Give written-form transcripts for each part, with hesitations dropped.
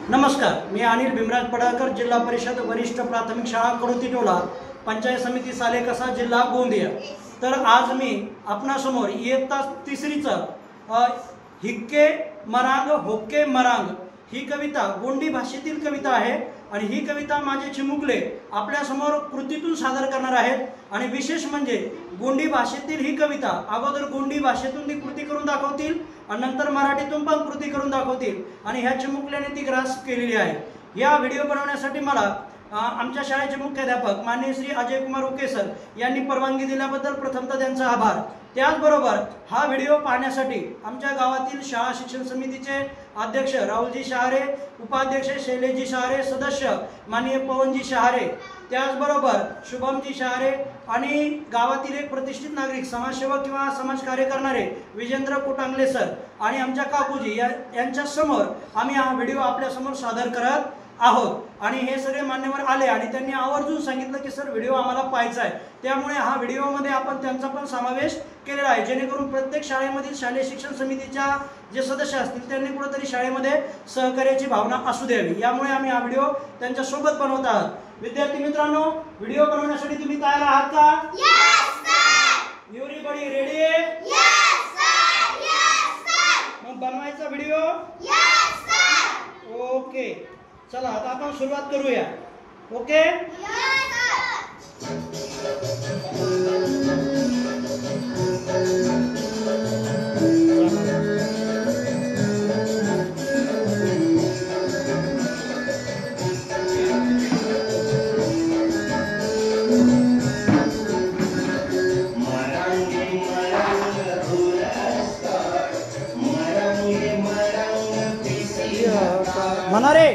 नमस्कार, मी अनिल भीमराज पडाळकर, जिल्हा परिषद वरिष्ठ प्राथमिक शाळा कडोतीटोला, पंचायत समिती सालेकसा, जिल्हा गोंदिया। तर आज मी आपणासमोर इयत्ता तिसरीचं हिक्के मरांग होक्के मरांग ही कविता गोंडी भाषेतील कविता आहे आणि ही कविता माझे चिमुकले आपल्या समोर कृतीतून सादर करणार आहेत। आणि विशेष म्हणजे गोंडी भाषेतील ही कविता अगोदर गोंडी भाषेतून ती कृती करून दाखवतील आणि नंतर मराठीतून पण कृती करून दाखवतील आणि ह्या चिमुकल्याने ती ग्रास्प केलेली आहे। या व्हिडिओ बनवण्यासाठी मला आमच्या शाळेचे मुख्याध्यापक माननीय श्री अजय कुमार उके सर यांनी परवानगी दिल्याबद्दल प्रथमतः त्यांचा आभार। त्याचबरोबर हा व्हिडिओ पाहण्यासाठी आमच्या गावातील शाळा शिक्षण समितीचे अध्यक्ष राहुलजी शहारे, उपाध्यक्ष शैलेशजी शहारे, सदस्य माननीय पवनजी शहारे, त्याचबरोबर शुभमजी शहारे आणि गावातील एक प्रतिष्ठित नागरिक समाजसेवक किंवा समाजकार्य करणारे विजेंद्र कोटांगले सर आणि आमच्या काकूजी यांच्या समोर आम्ही हा व्हिडिओ आपल्या समोर सादर करत आहोत। आणि हे सगळे मान्यवर आले आणि त्यांनी आवर्जून सांगितलं की सर व्हिडिओ आम्हाला पाहायचा आहे, त्यामुळे हा व्हिडिओमध्ये आपण त्यांचा पण समावेश केलेला आहे, जेणेकरून प्रत्येक शाळेमधील शालेय शिक्षण समितीच्या जे सदस्य असतील त्यांनी कुठेतरी शाळेमध्ये सहकार्याची भावना असू द्यावी, यामुळे आम्ही हा व्हिडिओ त्यांच्या सोबत बनवत आहोत। विद्यार्थी मित्रांनो, व्हिडिओ बनवण्यासाठी तुम्ही तयार आहात का? Yes sir. Everybody ready? Yes sir, yes sir. मग बनवायचा व्हिडिओ? Yes sir. ओके, चला आता आपण सुरुवात करूया। ओके, म्हणा रे।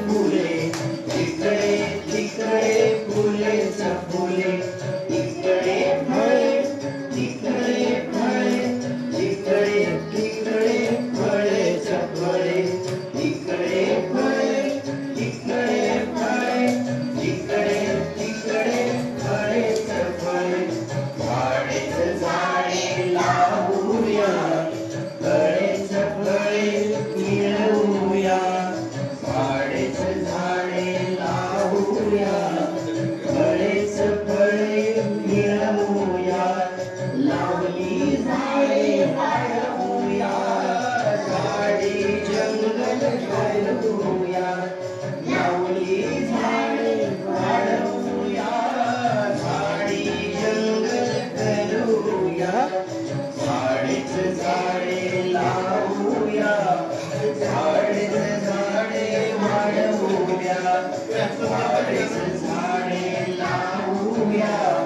फुले लावूया, रखवाळीचं झाडे लावूया.